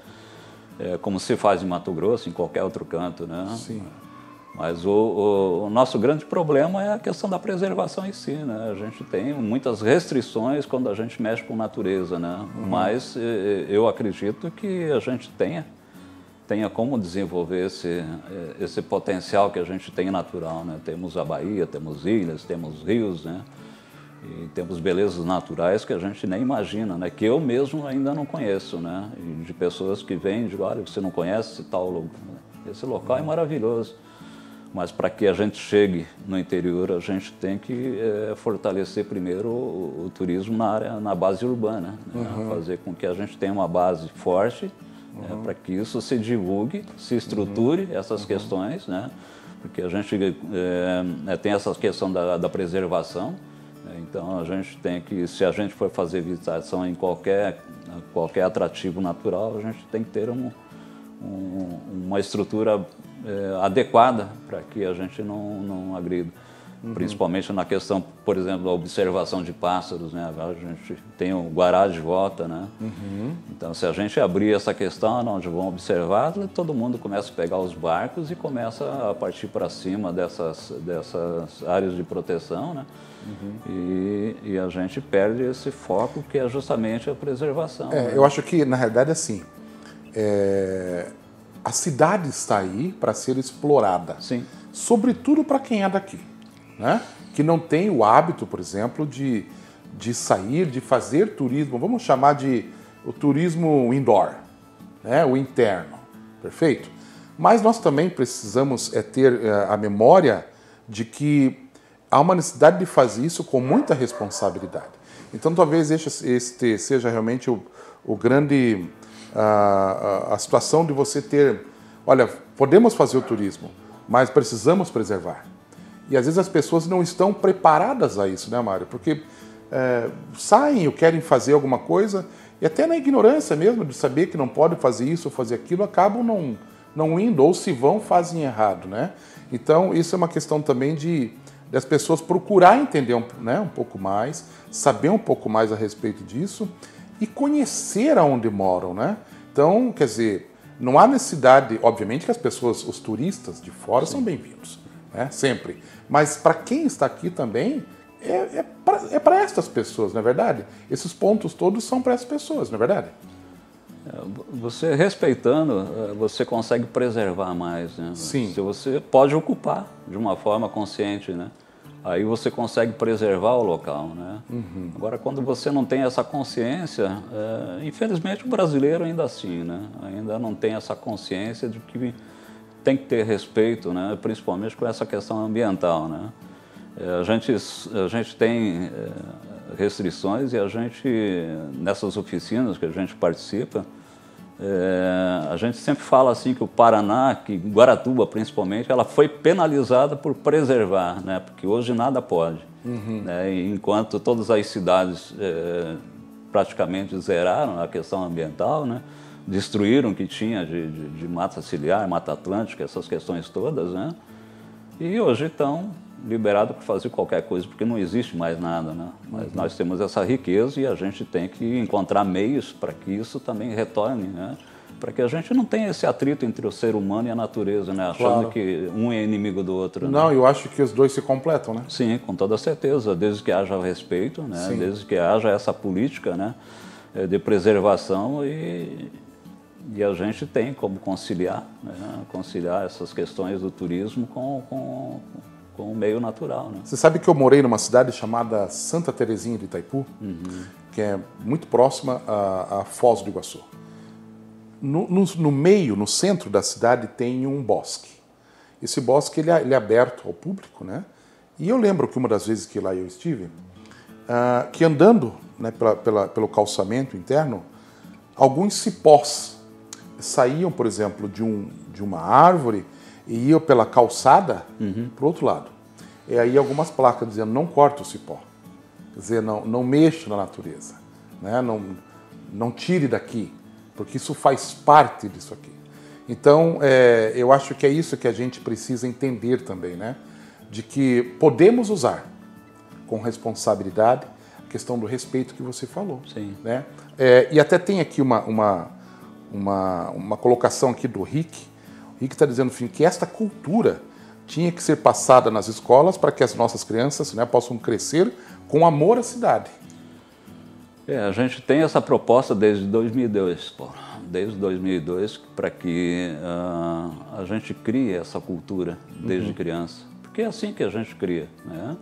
como se faz em Mato Grosso, em qualquer outro canto, né? Sim. Mas o nosso grande problema é a questão da preservação em si, né? A gente tem muitas restrições quando a gente mexe com natureza, né? Mas eu acredito que a gente tenha como desenvolver esse potencial que a gente tem natural, né? Temos a Bahia, temos ilhas, temos rios, né? E temos belezas naturais que a gente nem imagina, né? Que eu mesmo ainda não conheço, né? E de pessoas que vêm e dizem, olha, você não conhece tal lugar. Esse local é maravilhoso. Mas para que a gente chegue no interior, a gente tem que fortalecer primeiro o turismo na base urbana, né? Fazer com que a gente tenha uma base forte, para que isso se divulgue, se estruture essas questões, né? Porque a gente tem essa questão da preservação, né? Então a gente tem que, se a gente for fazer visitação em qualquer atrativo natural, a gente tem que ter uma estrutura adequada para que a gente não agrida. Principalmente na questão, por exemplo, da observação de pássaros, né? Agora a gente tem o Guará de volta, né? Então, se a gente abrir essa questão onde vão observar, todo mundo começa a pegar os barcos e começa a partir para cima dessas áreas de proteção, né? E a gente perde esse foco que é justamente a preservação. Né? Eu acho que, na realidade, assim, a cidade está aí para ser explorada. Sim. Sobretudo para quem é daqui. Né? Que não tem o hábito, por exemplo, de sair, de fazer turismo, vamos chamar de o turismo indoor, né? O interno, perfeito? Mas nós também precisamos ter a memória de que há uma necessidade de fazer isso com muita responsabilidade. Então talvez este seja realmente o grande, a situação de você ter, olha, podemos fazer o turismo, mas precisamos preservar. E às vezes as pessoas não estão preparadas a isso, né, Mário? Porque saem ou querem fazer alguma coisa e até na ignorância mesmo de saber que não pode fazer isso ou fazer aquilo, acabam não indo, ou se vão, fazem errado, né? Então isso é uma questão também das pessoas procurar entender um pouco mais, saber um pouco mais a respeito disso e conhecer aonde moram, né? Então, quer dizer, não há necessidade, obviamente que as pessoas, os turistas de fora são bem-vindos, né? Sempre. Mas para quem está aqui também, é para estas pessoas, não é verdade? Esses pontos todos são para essas pessoas, não é verdade? Você respeitando, você consegue preservar mais, né? Sim. Se você pode ocupar de uma forma consciente, né? Aí você consegue preservar o local, né? Agora, quando você não tem essa consciência, infelizmente o brasileiro ainda assim, né? Ainda não tem essa consciência de que tem que ter respeito, né? Principalmente com essa questão ambiental, né? A gente tem restrições e a gente, nessas oficinas que a gente participa, a gente sempre fala assim que o Paraná, que Guaratuba principalmente, ela foi penalizada por preservar, né? Porque hoje nada pode, né? E enquanto todas as cidades praticamente zeraram a questão ambiental, né? Destruíram o que tinha de mata ciliar, mata atlântica, essas questões todas, né? E hoje estão liberados para fazer qualquer coisa, porque não existe mais nada, né? Mas nós temos essa riqueza e a gente tem que encontrar meios para que isso também retorne, né? Para que a gente não tenha esse atrito entre o ser humano e a natureza, né? Achando que um é inimigo do outro. Não, né? eu acho que os dois se completam, né? Sim, com toda certeza, desde que haja respeito, né? Desde que haja essa política, né? De preservação e a gente tem como conciliar, né? Conciliar essas questões do turismo com o meio natural, né? Você sabe que eu morei numa cidade chamada Santa Terezinha de Itaipu, que é muito próxima à Foz do Iguaçu. No meio, no centro da cidade, tem um bosque. Esse bosque ele é aberto ao público, né? E eu lembro que uma das vezes que lá eu estive, que andando, né, pelo calçamento interno, alguns cipós saíam, por exemplo, de uma árvore e iam pela calçada para o outro lado. E aí algumas placas dizendo, não corta o cipó. Quer dizer, não mexa na natureza, né? Não tire daqui, porque isso faz parte disso aqui. Então, eu acho que é isso que a gente precisa entender também, né? De que podemos usar com responsabilidade a questão do respeito que você falou. Sim. Né? E até tem aqui uma colocação aqui do Rick. O Rick está dizendo assim, que esta cultura tinha que ser passada nas escolas para que as nossas crianças, né, possam crescer com amor à cidade. A gente tem essa proposta desde 2002, Paulo. Desde 2002, para que a gente crie essa cultura desde criança. Porque é assim que a gente cria, né?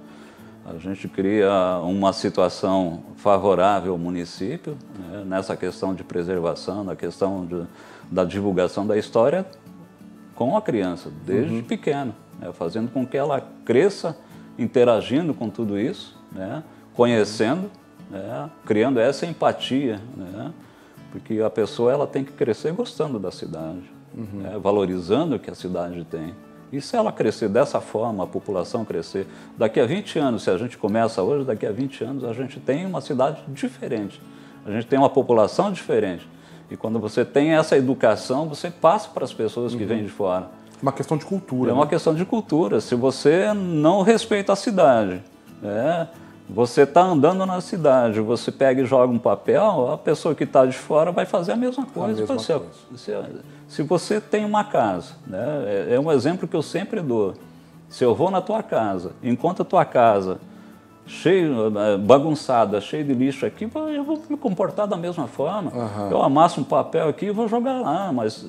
A gente cria uma situação favorável ao município, né, nessa questão de preservação, na questão da divulgação da história com a criança, desde pequeno, né, fazendo com que ela cresça interagindo com tudo isso, né, conhecendo, né, criando essa empatia, né, porque a pessoa ela tem que crescer gostando da cidade, né, valorizando o que a cidade tem. E se ela crescer dessa forma, a população crescer, daqui a 20 anos, se a gente começa hoje, daqui a 20 anos a gente tem uma cidade diferente, a gente tem uma população diferente. E quando você tem essa educação, você passa para as pessoas que vêm de fora. Uma questão de cultura. É uma questão de cultura. Se você não respeita a cidade, né, você está andando na cidade, você pega e joga um papel, a pessoa que está de fora vai fazer a mesma coisa. Se você tem uma casa, né, é um exemplo que eu sempre dou. Se eu vou na tua casa, encontro a tua casa bagunçada, cheia de lixo aqui, eu vou me comportar da mesma forma. Eu amasso um papel aqui e vou jogar lá, mas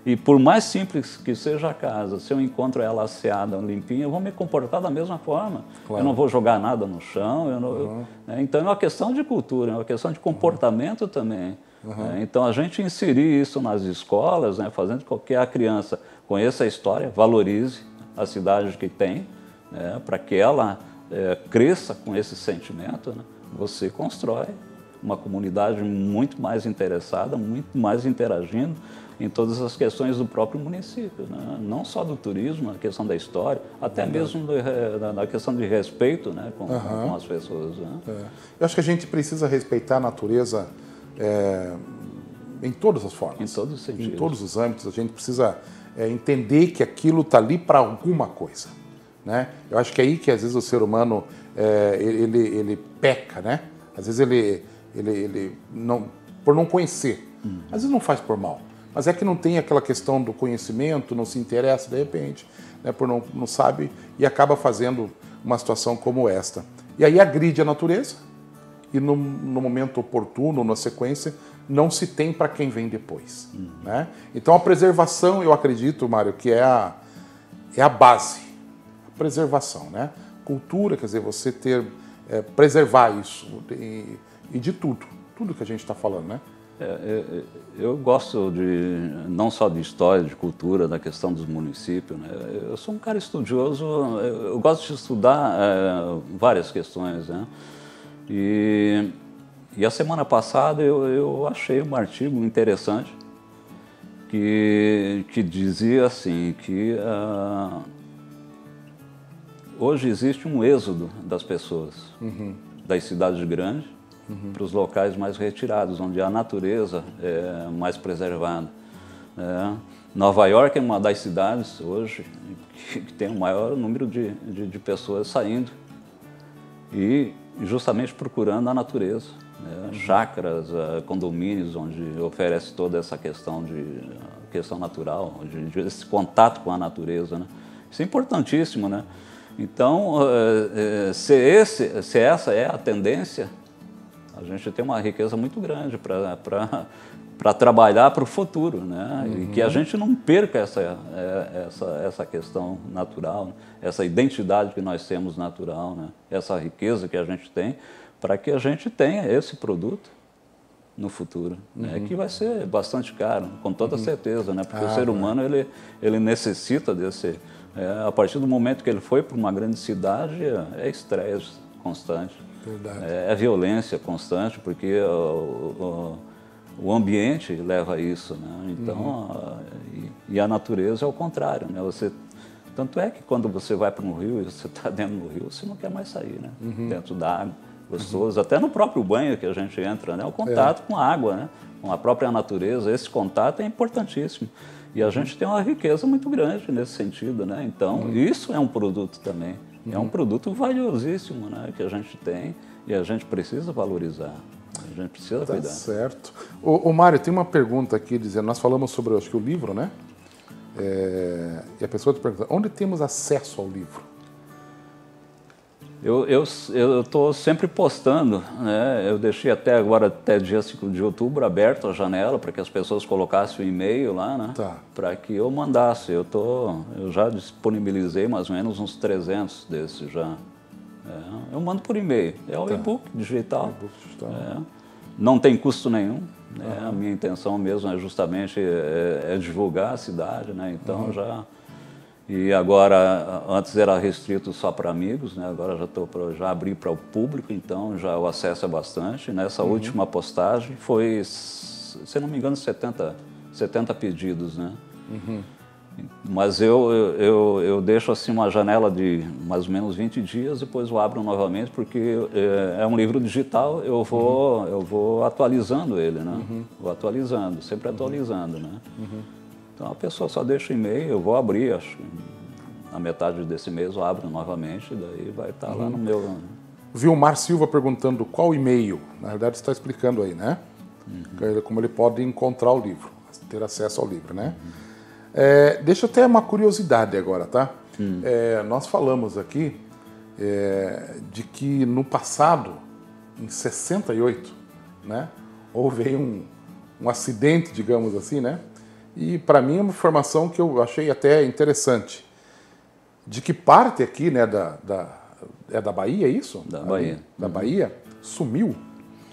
e por mais simples que seja a casa, se eu encontro ela asseada, limpinha, eu vou me comportar da mesma forma. Claro. Eu não vou jogar nada no chão. Então é uma questão de cultura, é uma questão de comportamento também. Então a gente inserir isso nas escolas, né, fazendo com que a criança conheça a história, valorize a cidade que tem, né, para que ela cresça com esse sentimento, né? Você constrói uma comunidade muito mais interessada, muito mais interagindo em todas as questões do próprio município, né? Não só do turismo, a questão da história, até mesmo na questão de respeito, né, com as pessoas. Né? Eu acho que a gente precisa respeitar a natureza em todas as formas. Em todos os sentidos. Em todos os âmbitos. A gente precisa entender que aquilo está ali para alguma coisa. Né? Eu acho que é aí que às vezes o ser humano ele peca, né? Às vezes ele não, por não conhecer. Às vezes não faz por mal, mas é que não tem aquela questão do conhecimento, não se interessa de repente, né, por não sabe e acaba fazendo uma situação como esta. E aí agride a natureza e no momento oportuno, na sequência, não se tem para quem vem depois. Né? Então a preservação, eu acredito, Mário, que é a base. A preservação, né? Cultura, quer dizer, você preservar isso e de tudo que a gente está falando, né? Eu gosto não só de história, de cultura, da questão dos municípios, né? Eu sou um cara estudioso, eu gosto de estudar várias questões, né? E a semana passada eu achei um artigo interessante que dizia assim, que hoje existe um êxodo das pessoas das cidades grandes para os locais mais retirados, onde a natureza é mais preservada. Nova York é uma das cidades hoje que tem o maior número de pessoas saindo e justamente procurando a natureza. Chácaras, condomínios, onde oferece toda essa questão natural, esse contato com a natureza. Né? Isso é importantíssimo, né? Então, se essa é a tendência, a gente tem uma riqueza muito grande para trabalhar para o futuro, né? E que a gente não perca essa questão natural, né? Essa identidade que nós temos natural, né? Essa riqueza que a gente tem, para que a gente tenha esse produto no futuro, né? Que vai ser bastante caro, com toda certeza, né? Porque o ser humano ele necessita desse... a partir do momento que ele foi para uma grande cidade, é estresse constante. É violência constante, porque o ambiente leva a isso, né? Então, e a natureza é o contrário, né? Tanto é que quando você vai para um rio e você está dentro do rio, você não quer mais sair, né? Dentro da água, gostoso. Até no próprio banho que a gente entra, né? O contato com a água, né? Com a própria natureza, esse contato é importantíssimo. E a gente tem uma riqueza muito grande nesse sentido, né? Então, isso é um produto também. É um produto valiosíssimo, né? Que a gente tem e a gente precisa valorizar. A gente precisa cuidar. Tá certo. Ô Mário, tem uma pergunta aqui dizendo, nós falamos sobre, acho que o livro, né? E a pessoa te pergunta, onde temos acesso ao livro? Eu estou sempre postando, né? Eu deixei até dia 5 de outubro aberto a janela para que as pessoas colocassem o e-mail lá, né? Tá. Para que eu mandasse. Eu já disponibilizei mais ou menos uns 300 desses já. Eu mando por e-mail. É o e-book digital. Não tem custo nenhum. Né? A minha intenção mesmo é justamente divulgar a cidade, né? Então E agora, antes era restrito só para amigos, né? Agora já abri para o público, então já o acesso é bastante. Nessa última postagem foi, se não me engano, 70 pedidos, né? Mas eu deixo assim uma janela de mais ou menos 20 dias, depois eu abro novamente, porque é um livro digital, eu vou atualizando ele, né? Vou atualizando, sempre atualizando, né? Então a pessoa só deixa o e-mail, eu vou abrir, acho que na metade desse mês eu abro novamente, daí vai estar lá no meu... Vilmar Silva perguntando qual e-mail, na verdade você está explicando aí, né? Como ele pode encontrar o livro, ter acesso ao livro, né? Deixa eu ter uma curiosidade agora, tá? Nós falamos aqui de que no passado, em 68, né? Houve aí um acidente, digamos assim, né? E para mim é uma informação que eu achei até interessante. De que parte aqui, né, da Bahia, é isso? Da Bahia. Da Bahia, sumiu,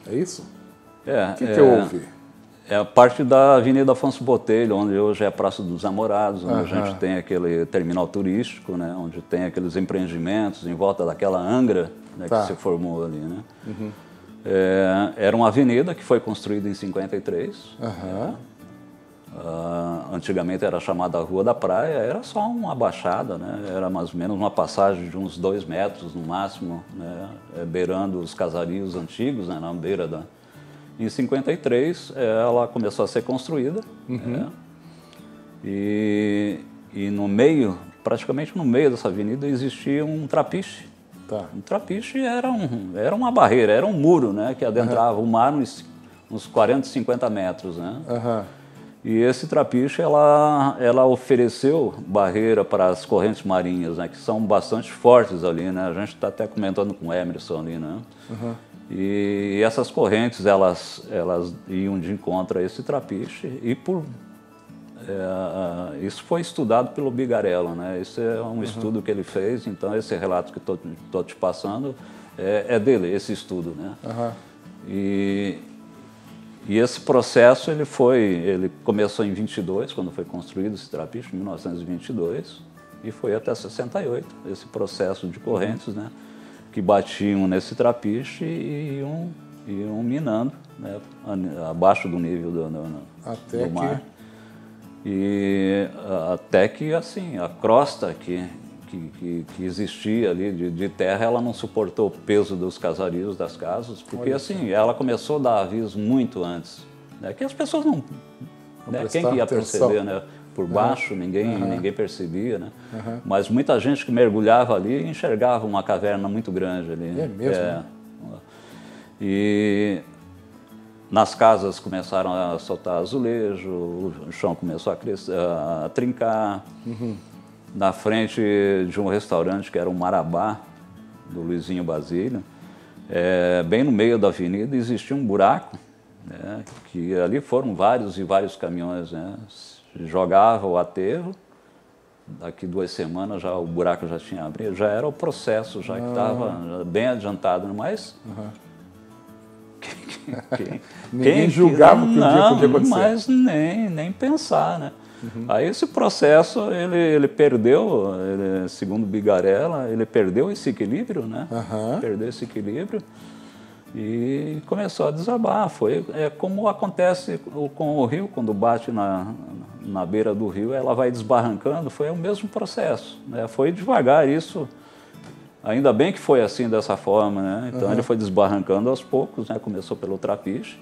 é isso? O que houve? É a parte da Avenida Afonso Botelho, onde hoje é a Praça dos Namorados, onde a gente tem aquele terminal turístico, né, onde tem aqueles empreendimentos em volta daquela Angra, né, que se formou ali, né? Era uma avenida que foi construída em 53. Antigamente era chamada Rua da Praia, era só uma baixada, né? Era mais ou menos uma passagem de uns 2 metros no máximo, né? Beirando os casarios antigos, né? Na beira da... Em 53 ela começou a ser construída, né? E no meio, praticamente no meio dessa avenida existia um trapiche. Um trapiche era uma barreira, era um muro, né? Que adentrava o mar uns 40, 50 metros, né? Aham. E esse trapiche, ela ofereceu barreira para as correntes marinhas, né, que são bastante fortes ali, né? A gente está até comentando com o Emerson ali, né? Uhum. E essas correntes, elas iam de encontro a esse trapiche e isso foi estudado pelo Bigarella, né? Esse é um estudo que ele fez, então esse relato que estou te passando é dele, esse estudo, né? Uhum. E esse processo ele começou em 22, quando foi construído esse trapiche, em 1922, e foi até 68, esse processo de correntes, né, que batiam nesse trapiche e iam minando, né, abaixo do nível do mar. E até que, assim, a crosta que existia ali de terra, ela não suportou o peso dos casarios das casas, porque assim, ela começou a dar aviso muito antes, né, que as pessoas não né, quem que ia perceber, né? Por baixo, ninguém percebia, né? Mas muita gente que mergulhava ali enxergava uma caverna muito grande ali. É mesmo? E nas casas começaram a soltar azulejo, o chão começou a trincar. Na frente de um restaurante que era o Marabá, do Luizinho Basílio, bem no meio da avenida existia um buraco, né, que ali foram vários e vários caminhões, né, jogava o aterro, daqui 2 semanas já o buraco já tinha abrido, já era o processo, já que estava bem adiantado, mas ninguém julgava que o dia podia acontecer. Mas nem pensar, né? Aí esse processo, ele perdeu, segundo Bigarella, ele perdeu esse equilíbrio, né? Perdeu esse equilíbrio e começou a desabar. Foi como acontece com o rio, quando bate na beira do rio, ela vai desbarrancando, foi o mesmo processo, né? Foi devagar isso, ainda bem que foi assim, dessa forma, né? Então ele foi desbarrancando aos poucos, né? Começou pelo trapiche.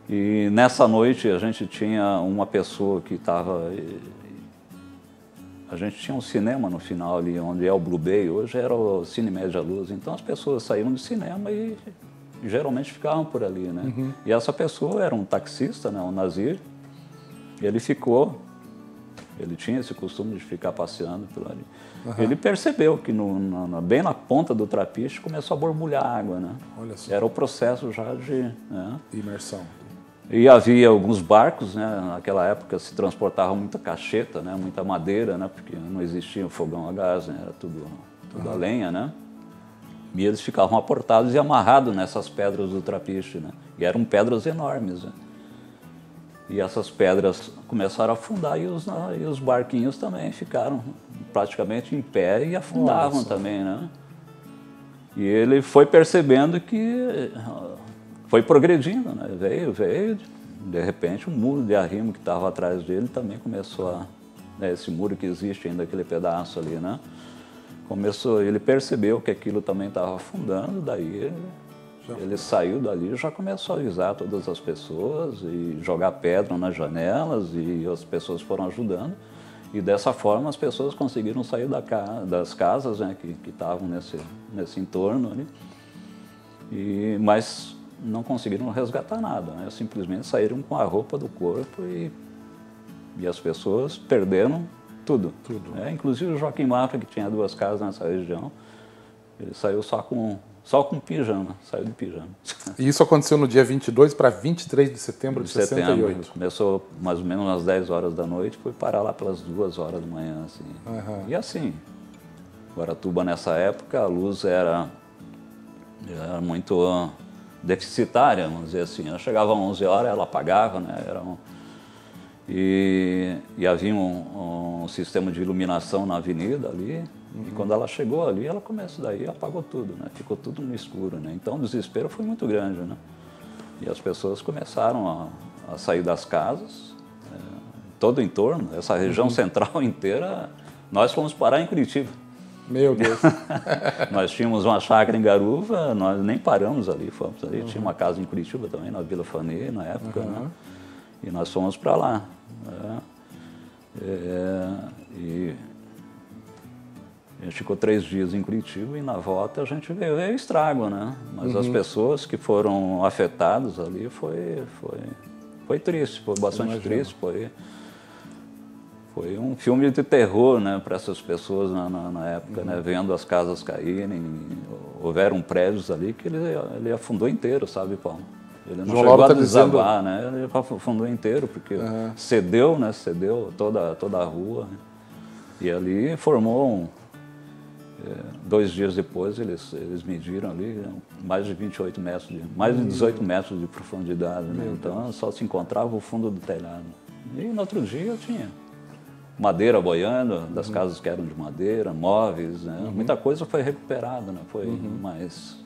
E nessa noite a gente tinha uma pessoa que estava... A gente tinha um cinema no final ali, onde é o Blue Bay, hoje era o Cine Média Luz. Então as pessoas saíam do cinema e geralmente ficavam por ali, né? E essa pessoa era um taxista, né, um Nazir. E ele tinha esse costume de ficar passeando por ali. Ele percebeu que bem na ponta do trapiche começou a borbulhar água, né? Olha só. Era o processo já de... Né? Imersão. E havia alguns barcos, né? Naquela época se transportava muita cacheta, né? Muita madeira, né? Porque não existia fogão a gás, né? Era tudo a lenha, né? E eles ficavam aportados e amarrados nessas pedras do trapiche, né? E eram pedras enormes, né? E essas pedras começaram a afundar e os barquinhos também ficaram praticamente em pé e afundavam também, né? E ele foi percebendo que foi progredindo, né? Veio, de repente, um muro de arrimo que estava atrás dele também começou né, esse muro que existe ainda, aquele pedaço ali, né? Ele percebeu que aquilo também estava afundando, daí ele saiu dali e já começou a avisar todas as pessoas e jogar pedra nas janelas e as pessoas foram ajudando. E dessa forma as pessoas conseguiram sair das casas, né, que estavam nesse entorno ali, mas não conseguiram resgatar nada, né? Simplesmente saíram com a roupa do corpo e as pessoas perderam tudo. Né? Inclusive o Joaquim Mafra, que tinha 2 casas nessa região, ele saiu só com pijama, saiu de pijama. E isso aconteceu no dia 22 para 23 de setembro de 68? Começou mais ou menos às 10 horas da noite, foi parar lá pelas 2 horas da manhã. Assim. E assim, Guaratuba nessa época, a luz era muito deficitária, vamos dizer assim. Ela chegava às 11 horas, ela apagava, né? E havia um sistema de iluminação na avenida ali. E quando ela chegou ali, ela começou daí, apagou tudo, né? Ficou tudo no escuro, né? Então o desespero foi muito grande, né? E as pessoas começaram a sair das casas, todo o entorno, essa região central inteira. Nós fomos parar em Curitiba. Meu Deus! Nós tínhamos uma chácara em Garuva, nós nem paramos ali, fomos ali. Tinha uma casa em Curitiba também, na Vila Fanê, na época, né? E nós fomos para lá. A gente ficou 3 dias em Curitiba e na volta a gente veio estrago, né? Mas as pessoas que foram afetadas ali foi triste, foi bastante triste. Foi um filme de terror, né, para essas pessoas na época, né? Vendo as casas caírem. Houveram prédios ali que ele afundou inteiro, sabe, Paulo? Ele não chegou a desabar, né? Ele afundou inteiro, porque cedeu, né? Cedeu toda a rua. Né? E ali formou 2 dias depois eles mediram ali mais de 28 metros, mais de 18 metros de profundidade, né? Então só se encontrava o fundo do telhado. E no outro dia tinha madeira boiando, das casas que eram de madeira, móveis, né? Muita coisa foi recuperada, né? Mas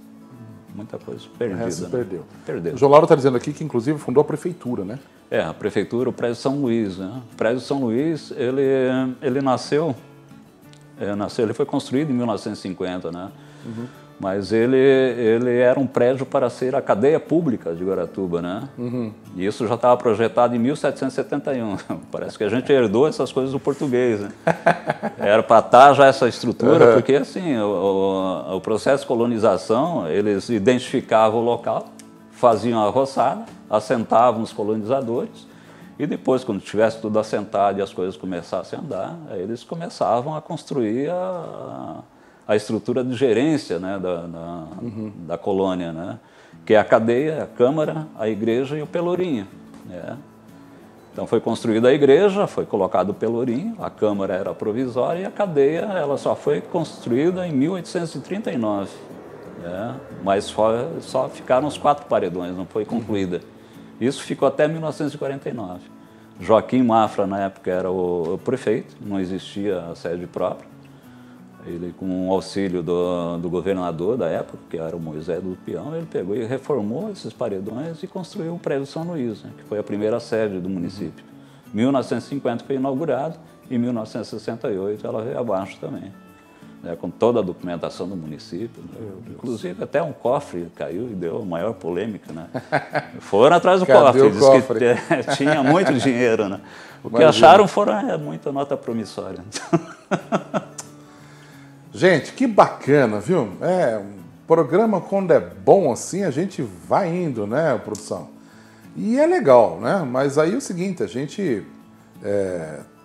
muita coisa perdida. Perdeu. Perdeu. O João Lauro está dizendo aqui que inclusive fundou a prefeitura, né? A prefeitura, o prédio São Luís, né? O prédio São Luís, ele nasceu, ele foi construído em 1950, né? Mas ele era um prédio para ser a cadeia pública de Guaratuba, né? E isso já estava projetado em 1771. Parece que a gente herdou essas coisas do português, né? Era para estar já essa estrutura, porque assim, o processo de colonização, eles identificavam o local, faziam a roçada, assentavam os colonizadores, e depois, quando tivesse tudo assentado e as coisas começassem a andar, aí eles começavam a construir a estrutura de gerência, né, da colônia, né, que é a cadeia, a Câmara, a Igreja e o Pelourinho. Né. Então foi construída a igreja, foi colocado o Pelourinho, a Câmara era provisória e a cadeia ela só foi construída em 1839. Né, mas só ficaram os 4 paredões, não foi concluída. Isso ficou até 1949. Joaquim Mafra, na época, era o prefeito, não existia a sede própria. Ele, com o auxílio do governador da época, que era o Moisés do Peão, ele pegou e reformou esses paredões e construiu o prédio São Luís, né, que foi a primeira sede do município. Em 1950 foi inaugurado e em 1968 ela veio abaixo também, né, com toda a documentação do município. Né, inclusive até um cofre caiu e deu maior polêmica. Né. Foram atrás do cofre, diz que tinha muito dinheiro. Né. O que acharam foram muita nota promissória. Gente, que bacana, viu? Um programa quando é bom assim, a gente vai indo, né, produção? E é legal, né? Mas aí é o seguinte, a gente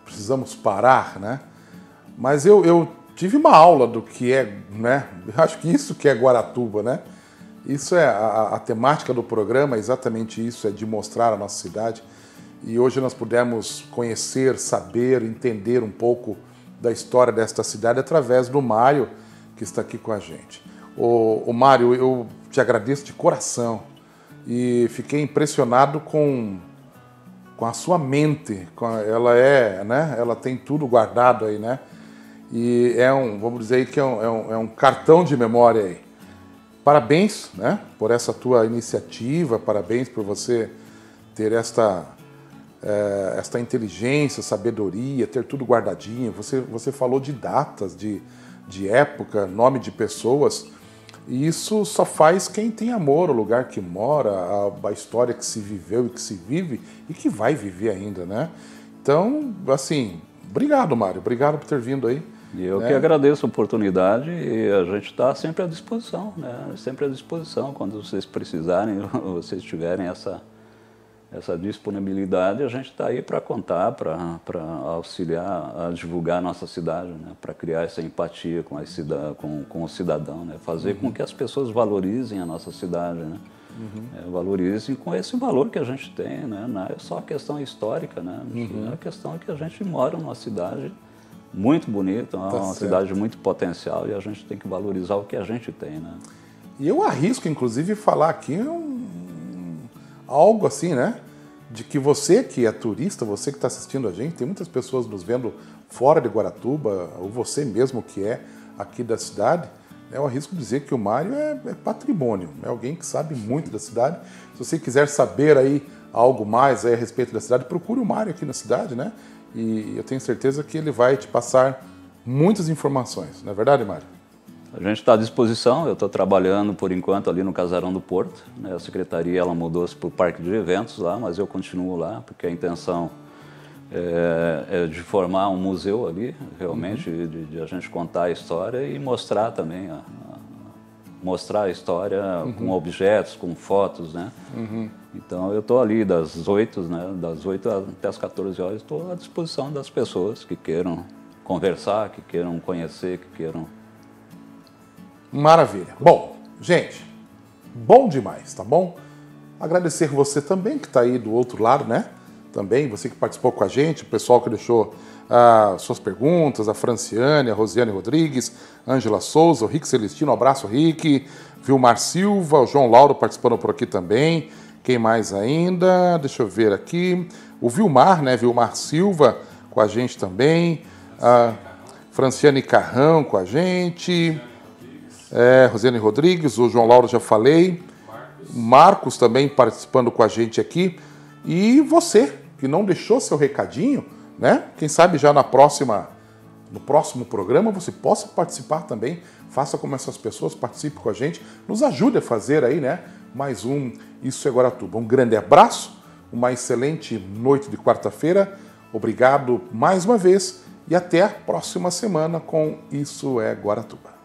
precisamos parar, né? Mas eu tive uma aula do que é, né? Eu acho que isso que é Guaratuba, né? Isso é a temática do programa, é exatamente isso, é de mostrar a nossa cidade. E hoje nós pudemos conhecer, saber, entender um pouco da história desta cidade através do Mário, que está aqui com a gente. O Mário, eu te agradeço de coração e fiquei impressionado com a sua mente. Né? Ela tem tudo guardado aí, né? E vamos dizer aí que é um cartão de memória aí. Parabéns, né, por essa tua iniciativa, parabéns por você ter esta inteligência, sabedoria, ter tudo guardadinho. Você falou de datas, de época, nome de pessoas, e isso só faz quem tem amor ao lugar que mora, a história que se viveu e que se vive e que vai viver ainda, né? Então, assim, obrigado, Mário, obrigado por ter vindo aí. E eu que agradeço a oportunidade e a gente está sempre à disposição, né? Sempre à disposição, quando vocês precisarem, vocês tiverem essa disponibilidade, a gente está aí para contar, para auxiliar a divulgar a nossa cidade, né? Para criar essa empatia com o cidadão, né? Fazer com que as pessoas valorizem a nossa cidade, né? Valorizem com esse valor que a gente tem, né? Não é só a questão histórica, né? É a questão que a gente mora numa cidade muito bonita, uma cidade de muito potencial, e a gente tem que valorizar o que a gente tem, né? E eu arrisco, inclusive, falar aqui algo assim, né? De que você que é turista, você que está assistindo a gente, tem muitas pessoas nos vendo fora de Guaratuba, ou você mesmo que é aqui da cidade, eu arrisco dizer que o Mário é patrimônio, é alguém que sabe muito da cidade. Se você quiser saber aí algo mais aí a respeito da cidade, procure o Mário aqui na cidade, né? E eu tenho certeza que ele vai te passar muitas informações, não é verdade, Mário? A gente está à disposição, eu estou trabalhando por enquanto ali no Casarão do Porto, né? A secretaria ela mudou-se para o Parque de Eventos lá, mas eu continuo lá, porque a intenção de formar um museu ali, realmente, de a gente contar a história e mostrar também, mostrar a história com objetos, com fotos, né? Então eu estou ali das 8, né, das 8 até as 14 horas, estou à disposição das pessoas que queiram conversar, que queiram conhecer, que queiram... Maravilha. Bom, gente, bom demais, tá bom? Agradecer você também que está aí do outro lado, né? Também, você que participou com a gente, o pessoal que deixou suas perguntas, a Franciane, a Rosiane Rodrigues, Ângela Souza, o Rick Celestino, um abraço, Rick, Vilmar Silva, o João Lauro participando por aqui também. Quem mais ainda? Deixa eu ver aqui. O Vilmar, né? Vilmar Silva com a gente também. Franciane Carrão com a gente. Rosiane Rodrigues, o João Lauro já falei. Marcos também participando com a gente aqui. E você, que não deixou seu recadinho, né? Quem sabe já no próximo programa você possa participar também. Faça como essas pessoas, participe com a gente. Nos ajude a fazer aí, né? Mais um Isso é Guaratuba. Um grande abraço, uma excelente noite de quarta-feira. Obrigado mais uma vez e até a próxima semana com Isso é Guaratuba.